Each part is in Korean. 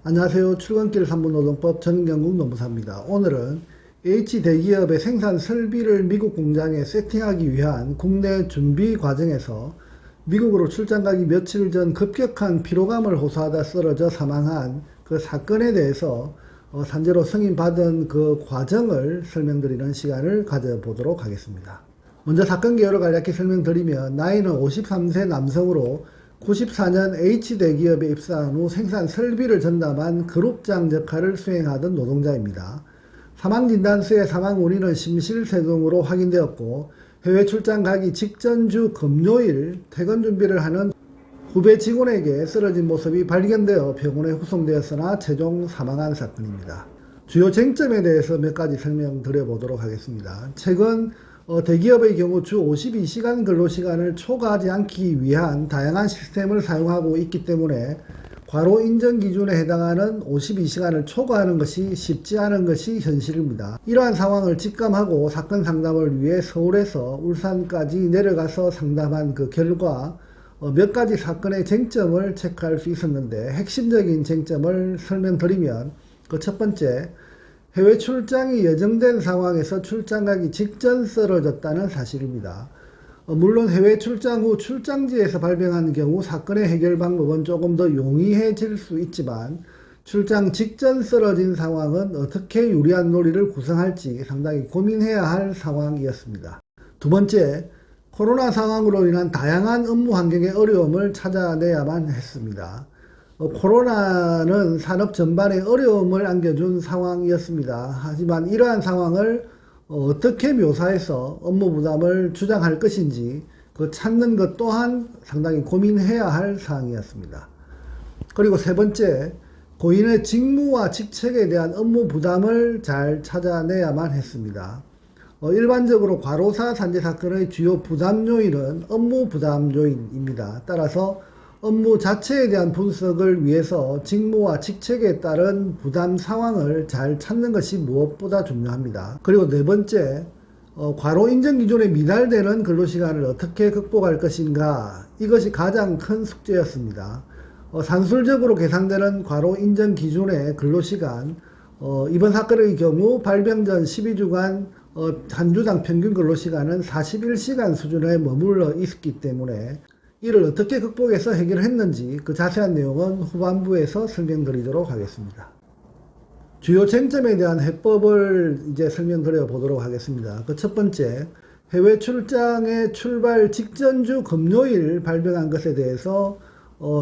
안녕하세요. 출근길 3분 노동법 전경국 노무사입니다. 오늘은 H대기업의 생산 설비를 미국 공장에 세팅하기 위한 국내 준비 과정에서 미국으로 출장 가기 며칠 전 급격한 피로감을 호소하다 쓰러져 사망한 그 사건에 대해서 산재로 승인받은 그 과정을 설명드리는 시간을 가져보도록 하겠습니다. 먼저 사건 개요를 간략히 설명드리면 나이는 53세 남성으로 94년 H대기업에 입사한 후 생산 설비를 전담한 그룹장 역할을 수행하던 노동자입니다. 사망진단서의 사망 원인은 심실세동으로 확인되었고 해외 출장 가기 직전 주 금요일 퇴근 준비를 하는 후배 직원에게 쓰러진 모습이 발견되어 병원에 후송되었으나 최종 사망한 사건입니다. 주요 쟁점에 대해서 몇 가지 설명드려 보도록 하겠습니다. 최근 대기업의 경우 주 52시간 근로시간을 초과하지 않기 위한 다양한 시스템을 사용하고 있기 때문에 과로 인정 기준에 해당하는 52시간을 초과하는 것이 쉽지 않은 것이 현실입니다. 이러한 상황을 직감하고 사건 상담을 위해 서울에서 울산까지 내려가서 상담한 그 결과 몇 가지 사건의 쟁점을 체크할 수 있었는데 핵심적인 쟁점을 설명드리면 그 첫 번째, 해외 출장이 예정된 상황에서 출장 가기 직전 쓰러졌다는 사실입니다. 물론 해외 출장 후 출장지에서 발병한 경우 사건의 해결 방법은 조금 더 용이해질 수 있지만 출장 직전 쓰러진 상황은 어떻게 유리한 논리를 구성할지 상당히 고민해야 할 상황이었습니다. 두 번째, 코로나 상황으로 인한 다양한 업무 환경의 어려움을 찾아내야만 했습니다. 코로나는 산업 전반에 어려움을 안겨준 상황이었습니다. 하지만 이러한 상황을 어떻게 묘사해서 업무 부담을 주장할 것인지 그 찾는 것 또한 상당히 고민해야 할 사항이었습니다. 그리고 세 번째, 고인의 직무와 직책에 대한 업무 부담을 잘 찾아내야만 했습니다. 일반적으로 과로사 산재 사건의 주요 부담 요인은 업무 부담 요인입니다. 따라서 업무 자체에 대한 분석을 위해서 직무와 직책에 따른 부담 상황을 잘 찾는 것이 무엇보다 중요합니다. 그리고 네 번째, 과로 인정 기준에 미달되는 근로시간을 어떻게 극복할 것인가, 이것이 가장 큰 숙제였습니다. 산술적으로 계산되는 과로 인정 기준의 근로시간, 이번 사건의 경우 발병 전 12주간 한 주당 평균 근로시간은 41시간 수준에 머물러 있었기 때문에 이를 어떻게 극복해서 해결했는지 그 자세한 내용은 후반부에서 설명드리도록 하겠습니다. 주요 쟁점에 대한 해법을 이제 설명드려 보도록 하겠습니다. 그 첫 번째, 해외 출장의 출발 직전 주 금요일 발병한 것에 대해서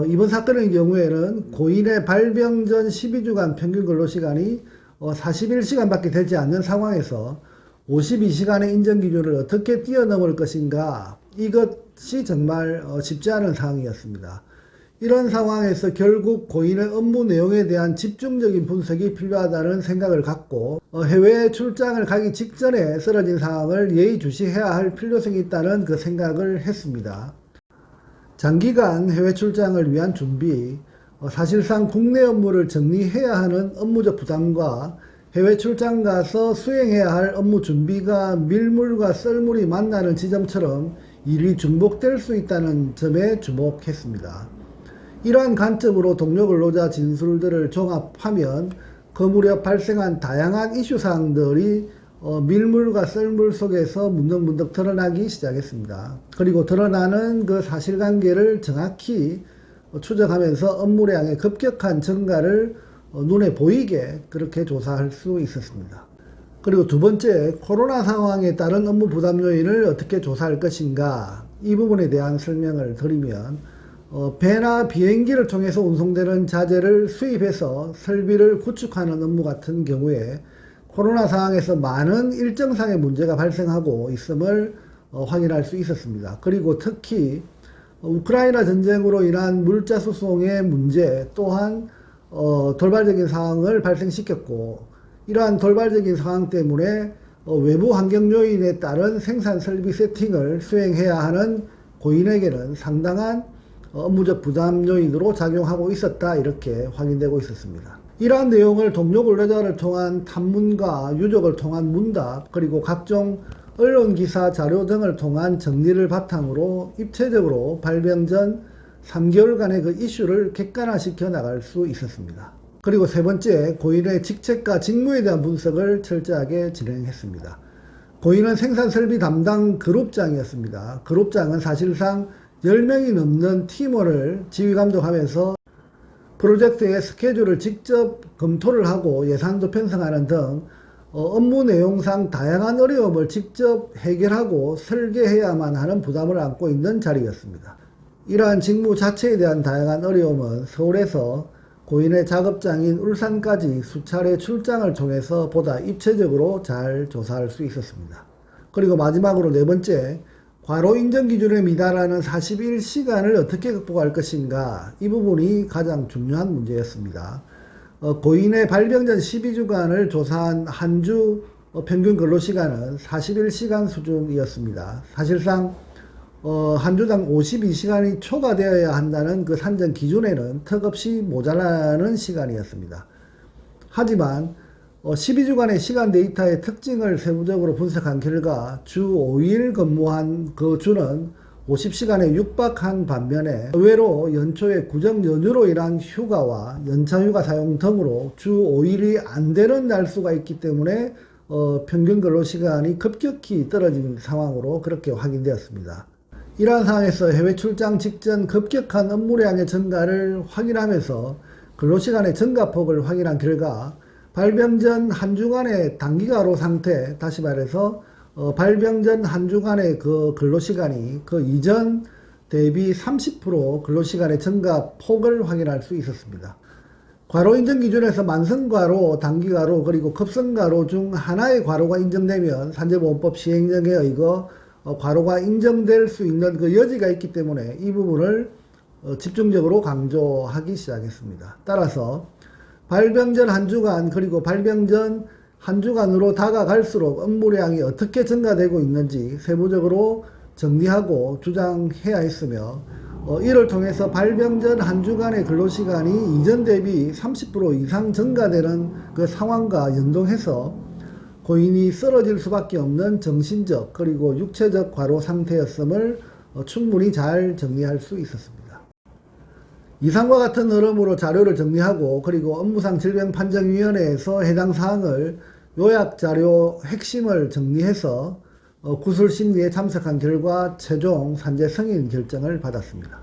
이번 사건의 경우에는 고인의 발병 전 12주간 평균 근로시간이 41시간밖에 되지 않는 상황에서 52시간의 인정 기준을 어떻게 뛰어넘을 것인가, 이것이 정말 쉽지 않은 상황이었습니다. 이런 상황에서 결국 고인의 업무 내용에 대한 집중적인 분석이 필요하다는 생각을 갖고 해외 출장을 가기 직전에 쓰러진 상황을 예의주시해야 할 필요성이 있다는 그 생각을 했습니다. 장기간 해외 출장을 위한 준비, 사실상 국내 업무를 정리해야 하는 업무적 부담과 해외 출장 가서 수행해야 할 업무 준비가 밀물과 썰물이 만나는 지점처럼 일이 중복될 수 있다는 점에 주목했습니다. 이러한 관점으로 동료 근로자 진술들을 종합하면 그 무렵 발생한 다양한 이슈 사항들이 밀물과 썰물 속에서 문득문득 드러나기 시작했습니다. 그리고 드러나는 그 사실관계를 정확히 추적하면서 업무량의 급격한 증가를 눈에 보이게 그렇게 조사할 수 있었습니다. 그리고 두 번째, 코로나 상황에 따른 업무 부담 요인을 어떻게 조사할 것인가, 이 부분에 대한 설명을 드리면 배나 비행기를 통해서 운송되는 자재를 수입해서 설비를 구축하는 업무 같은 경우에 코로나 상황에서 많은 일정상의 문제가 발생하고 있음을 확인할 수 있었습니다. 그리고 특히 우크라이나 전쟁으로 인한 물자 수송의 문제 또한 돌발적인 상황을 발생시켰고, 이러한 돌발적인 상황 때문에 외부 환경 요인에 따른 생산 설비 세팅을 수행해야 하는 고인에게는 상당한 업무적 부담 요인으로 작용하고 있었다, 이렇게 확인되고 있었습니다. 이러한 내용을 동료 근로자를 통한 탐문과 유족을 통한 문답, 그리고 각종 언론기사 자료 등을 통한 정리를 바탕으로 입체적으로 발병 전 3개월간의 그 이슈를 객관화시켜 나갈 수 있었습니다. 그리고 세 번째, 고인의 직책과 직무에 대한 분석을 철저하게 진행했습니다. 고인은 생산설비 담당 그룹장이었습니다. 그룹장은 사실상 10명이 넘는 팀원을 지휘감독하면서 프로젝트의 스케줄을 직접 검토를 하고 예산도 편성하는 등 업무 내용상 다양한 어려움을 직접 해결하고 설계해야만 하는 부담을 안고 있는 자리였습니다. 이러한 직무 자체에 대한 다양한 어려움은 서울에서 고인의 작업장인 울산까지 수차례 출장을 통해서 보다 입체적으로 잘 조사할 수 있었습니다. 그리고 마지막으로 네 번째, 과로 인정 기준에 미달하는 41시간을 어떻게 극복할 것인가, 이 부분이 가장 중요한 문제였습니다. 고인의 발병 전 12주간을 조사한 한 주 평균 근로시간은 41시간 수준이었습니다. 사실상 한 주당 52시간이 초과되어야 한다는 그 산정 기준에는 턱없이 모자라는 시간이었습니다. 하지만 12주간의 시간 데이터의 특징을 세부적으로 분석한 결과 주 5일 근무한 그 주는 50시간에 육박한 반면에 의외로 연초에 구정 연휴로 인한 휴가와 연차 휴가 사용 등으로 주 5일이 안 되는 날수가 있기 때문에 평균 근로시간이 급격히 떨어진 상황으로 그렇게 확인되었습니다. 이러한 상황에서 해외 출장 직전 급격한 업무량의 증가를 확인하면서 근로시간의 증가폭을 확인한 결과 발병 전 한 주간의 단기가로 상태, 다시 말해서 발병 전 한 주간의 그 근로시간이 그 이전 대비 30% 근로시간의 증가 폭을 확인할 수 있었습니다. 과로 인정 기준에서 만성과로, 단기과로, 그리고 급성과로 중 하나의 과로가 인정되면 산재보험법 시행령에 의거 과로가 인정될 수 있는 그 여지가 있기 때문에 이 부분을 집중적으로 강조하기 시작했습니다. 따라서 발병 전 한 주간 그리고 발병 전 한 주간으로 다가갈수록 업무량이 어떻게 증가되고 있는지 세부적으로 정리하고 주장해야 했으며 이를 통해서 발병 전 한 주간의 근로시간이 이전 대비 30% 이상 증가되는 그 상황과 연동해서 고인이 쓰러질 수밖에 없는 정신적 그리고 육체적 과로 상태였음을 충분히 잘 정리할 수 있었습니다. 이상과 같은 흐름으로 자료를 정리하고 그리고 업무상 질병판정위원회에서 해당 사항을 요약자료 핵심을 정리해서 구술심리에 참석한 결과 최종 산재 승인 결정을 받았습니다.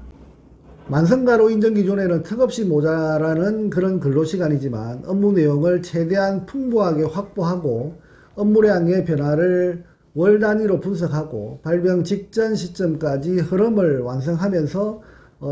만성과로 인정 기준에는 턱없이 모자라는 그런 근로시간이지만 업무 내용을 최대한 풍부하게 확보하고 업무량의 변화를 월 단위로 분석하고 발병 직전 시점까지 흐름을 완성하면서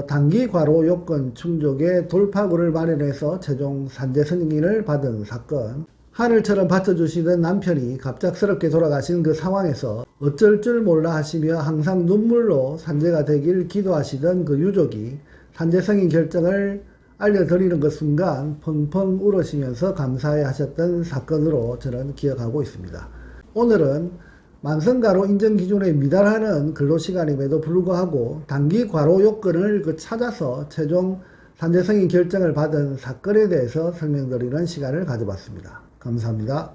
단기 과로 요건 충족의 돌파구를 마련해서 최종 산재 승인을 받은 사건. 하늘처럼 받쳐주시던 남편이 갑작스럽게 돌아가신 그 상황에서 어쩔 줄 몰라 하시며 항상 눈물로 산재가 되길 기도하시던 그 유족이 산재 승인 결정을 알려드리는 그 순간 펑펑 울으시면서 감사해 하셨던 사건으로 저는 기억하고 있습니다. 오늘은 만성과로 인정 기준에 미달하는 근로시간임에도 불구하고 단기 과로 요건을 찾아서 최종 산재 승인 결정을 받은 사건에 대해서 설명드리는 시간을 가져봤습니다. 감사합니다.